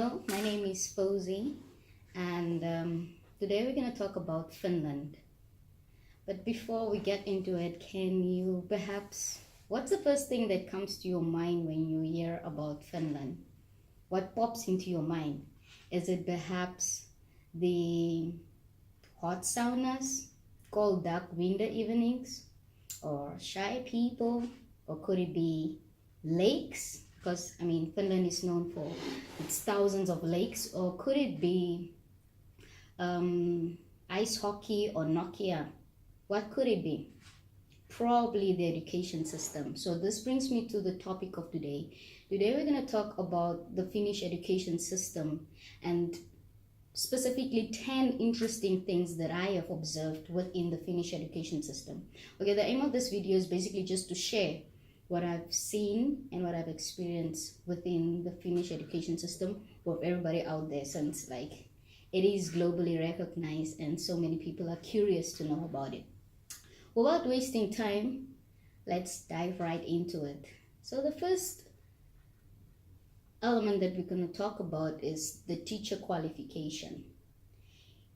Hello, my name is Fozy, and today we're going to talk about Finland. But before we get into it, can you perhaps, what's the first thing that comes to your mind when you hear about Finland? What pops into your mind? Is it perhaps the hot saunas, cold dark winter evenings, or shy people, or could it be lakes? Because Finland is known for its thousands of lakes. Or could it be ice hockey or Nokia? What could it be? Probably the education system. So this brings me to the topic of today. Today we're going to talk about the Finnish education system, and specifically 10 interesting things that I have observed within the Finnish education system. Okay, the aim of this video is basically just to share what I've seen and what I've experienced within the Finnish education system for everybody out there, since it is globally recognized and so many people are curious to know about it. Without wasting time, let's dive right into it. So the first element that we're going to talk about is the teacher qualification.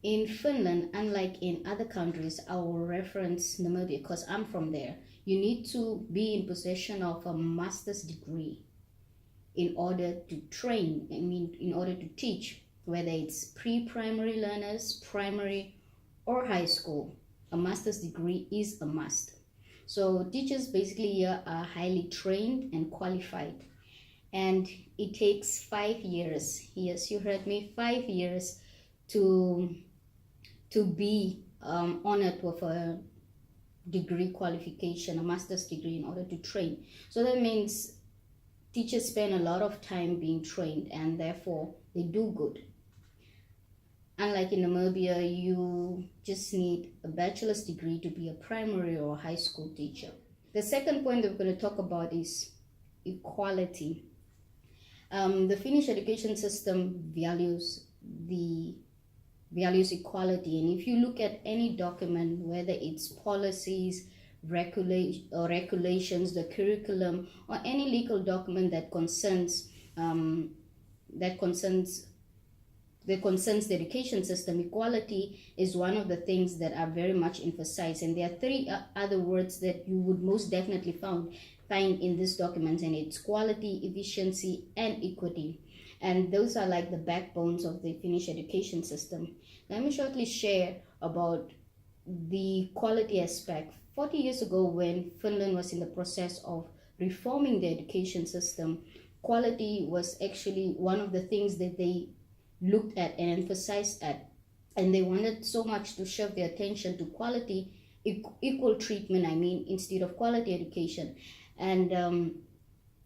In Finland, unlike in other countries, I will reference Namibia because I'm from there. You need to be in possession of a master's degree in order to train, in order to teach, whether it's pre-primary learners, primary or high school. A master's degree is a must. So teachers basically here are highly trained and qualified. And it takes 5 years, yes, you heard me, 5 years to be honored with a degree qualification, a master's degree, in order to train. So that means teachers spend a lot of time being trained and therefore they do good. Unlike in Namibia, you just need a bachelor's degree to be a primary or high school teacher. The second point that we're going to talk about is equality. The Finnish education system values equality, and if you look at any document, whether it's policies, regulations, the curriculum, or any legal document that concerns the education system, equality is one of the things that are very much emphasized. And there are three other words that you would most definitely find in this document, and it's quality, efficiency, and equity. And those are like the backbones of the Finnish education system. Let me shortly share about the quality aspect. 40 years ago, when Finland was in the process of reforming the education system, quality was actually one of the things that they looked at and emphasized at. And they wanted so much to shift their attention to quality, equal treatment, instead of quality education. And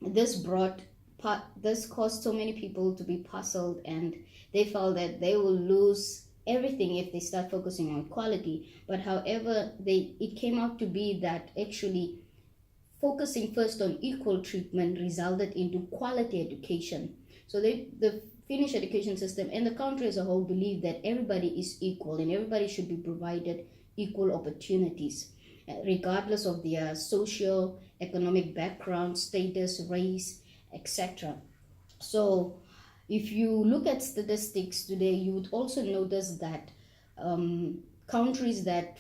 this caused so many people to be puzzled, and they felt that they will lose everything if they start focusing on quality. But however, it came out to be that actually focusing first on equal treatment resulted into quality education. So the Finnish education system and the country as a whole believe that everybody is equal and everybody should be provided equal opportunities, regardless of their social, economic background, status, race, etc. So if you look at statistics today, you would also notice that countries that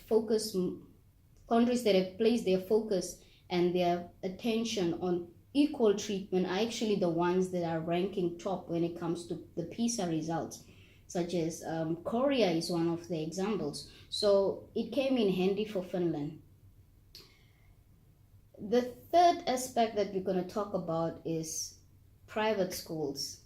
have placed their focus and their attention on equal treatment are actually the ones that are ranking top when it comes to the PISA results, such as Korea is one of the examples. So it came in handy for Finland. The third aspect that we're going to talk about is private schools.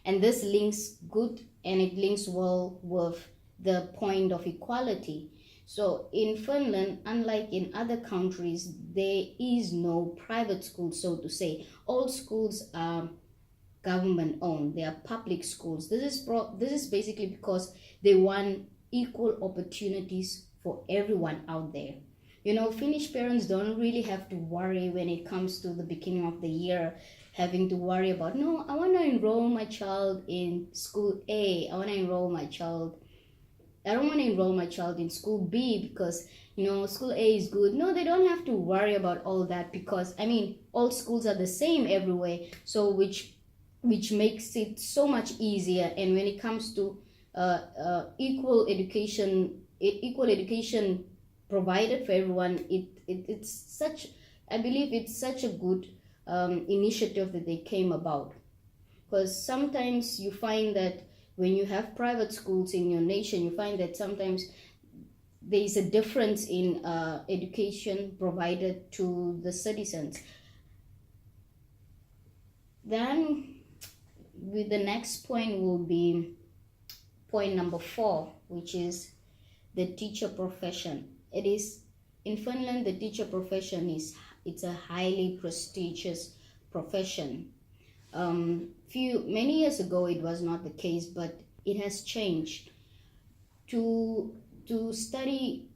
And this links good, and it links well with the point of equality. So in Finland, unlike in other countries, there is no private school, so to say. All schools are government owned. They are public schools. This is basically because they want equal opportunities for everyone out there. Finnish parents don't really have to worry when it comes to the beginning of the year, having to worry about, no, I want to enroll my child in school A. I don't want to enroll my child in school B because, school A is good. No, they don't have to worry about all that because, all schools are the same everywhere. So which which makes it so much easier. And when it comes to equal education provided for everyone, it's such, I believe it's such a good initiative that they came about. Because sometimes you find that when you have private schools in your nation, you find that sometimes there is a difference in education provided to the citizens. Then with the next point will be point number 4, which is the teacher profession. It is in Finland, the teacher profession it's a highly prestigious profession. Many years ago it was not the case, but it has changed. To study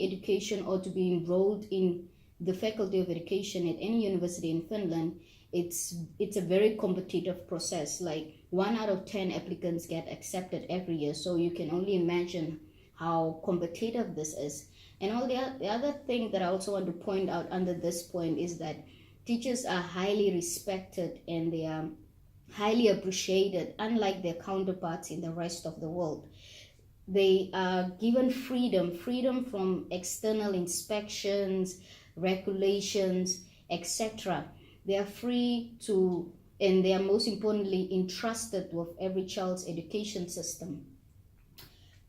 education or to be enrolled in the faculty of education at any university in Finland, it's a very competitive process. Like 1 out of 10 applicants get accepted every year, so you can only imagine how competitive this is. And the other thing that I also want to point out under this point is that teachers are highly respected and they are highly appreciated, unlike their counterparts in the rest of the world. They are given freedom from external inspections, regulations, etc. They are free to, and they are most importantly entrusted with every child's education system.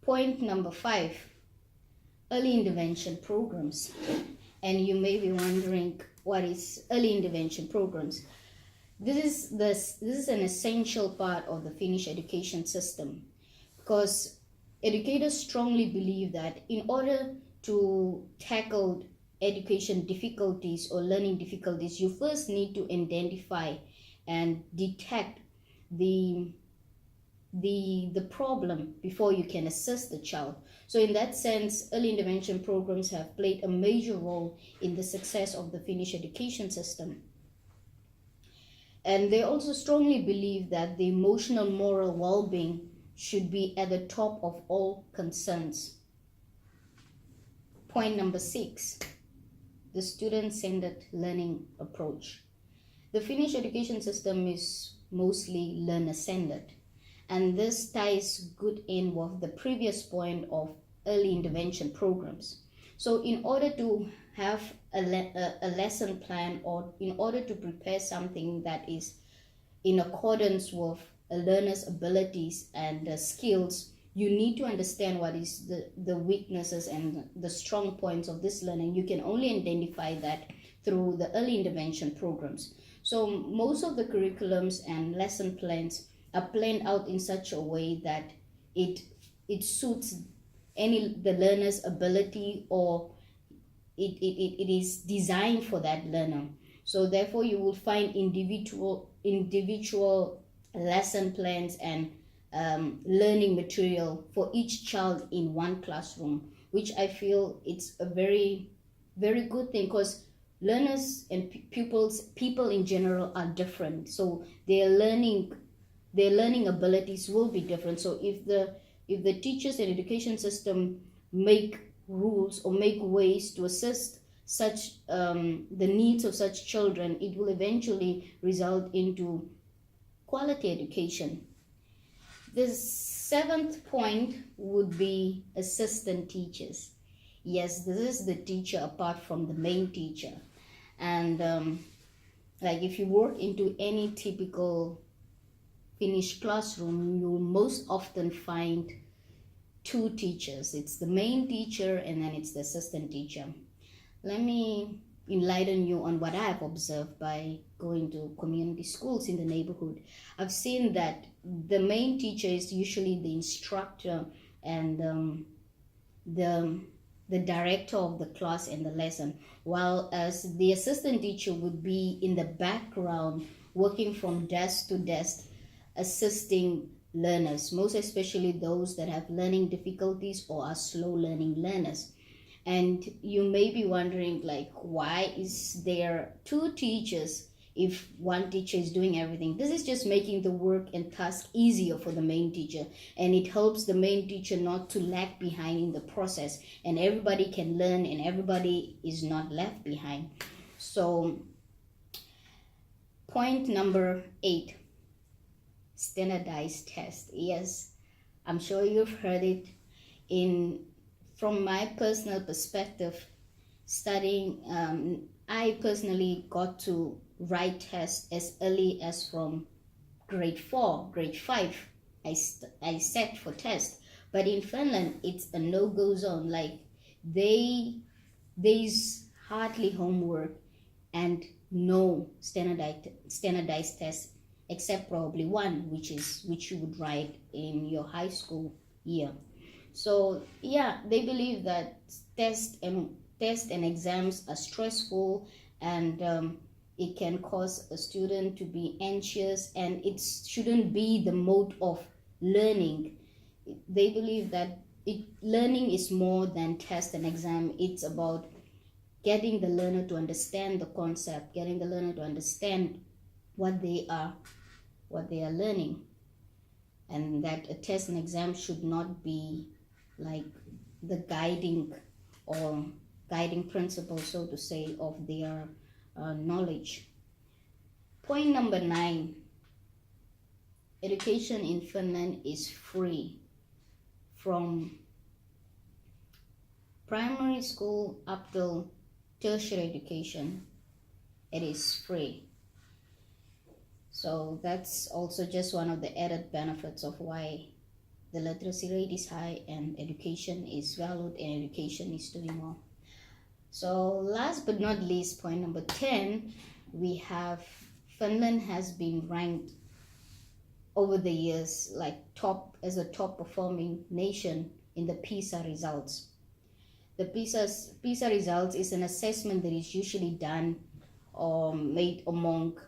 Point number 5, early intervention programs. And you may be wondering, what is early intervention programs? This is an essential part of the Finnish education system, because educators strongly believe that in order to tackle education difficulties or learning difficulties, you first need to identify and detect the problem before you can assist the child. So in that sense, early intervention programs have played a major role in the success of the Finnish education system. And they also strongly believe that the emotional moral well-being should be at the top of all concerns. Point number 6, the student-centered learning approach. The Finnish education system is mostly learner-centered, and this ties good in with the previous point of early intervention programs. So in order to have a lesson plan, or in order to prepare something that is in accordance with a learner's abilities and skills, you need to understand what is the weaknesses and the strong points of this learner. You can only identify that through the early intervention programs. So most of the curriculums and lesson plans are planned out in such a way that it suits the learner's ability, or it is designed for that learner. So therefore you will find individual lesson plans and learning material for each child in one classroom, which I feel it's a very, very good thing, because learners and people in general are different. So their learning abilities will be different. So if the teachers and education system make rules or make ways to assist such the needs of such children, it will eventually result into quality education. The 7th point would be assistant teachers. Yes, this is the teacher apart from the main teacher. And like if you work into any typical Finnish classroom, you will most often find 2 teachers. It's the main teacher and then it's the assistant teacher. Let me enlighten you on what I have observed by going to community schools in the neighborhood. I've seen that the main teacher is usually the instructor and the director of the class and the lesson, while as the assistant teacher would be in the background working from desk to desk, assisting learners, most especially those that have learning difficulties or are slow learning learners. And you may be wondering, like, why is there 2 teachers if one teacher is doing everything? This is just making the work and task easier for the main teacher, and it helps the main teacher not to lag behind in the process, and everybody can learn and everybody is not left behind. So Point number 8, standardized test. Yes, I'm sure you've heard it. From my personal perspective, studying, I personally got to write tests as early as from grade 4, grade 5. I sat for tests. But in Finland, it's a no-go zone. Like, there's hardly homework and no standardized tests, except probably one, which you would write in your high school year. So yeah, they believe that tests and exams are stressful, and it can cause a student to be anxious, and it shouldn't be the mode of learning. They believe that learning is more than test and exam. It's about getting the learner to understand the concept, getting the learner to understand what they are learning, and that a test and exam should not be like the guiding principle, so to say, of their knowledge. Point number 9, education in Finland is free. From primary school up till tertiary education, it is free. So that's also just one of the added benefits of why the literacy rate is high and education is valued and education is doing well. So last but not least, point number 10, we have Finland has been ranked over the years like as a top performing nation in the PISA results. The PISA results is an assessment that is usually done or made among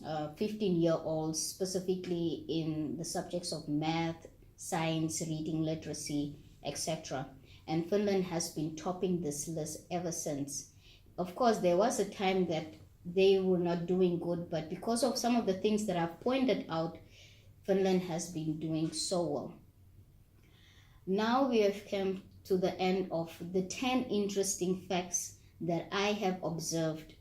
15-year-olds, specifically in the subjects of math, science, reading, literacy, etc. And Finland has been topping this list ever since. Of course, there was a time that they were not doing good, but because of some of the things that I've pointed out, Finland has been doing so well. Now we have come to the end of the 10 interesting facts that I have observed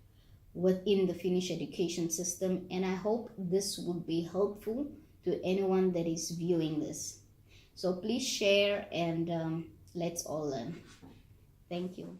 within the Finnish education system, and I hope this would be helpful to anyone that is viewing this. So please share, and let's all learn. Thank you.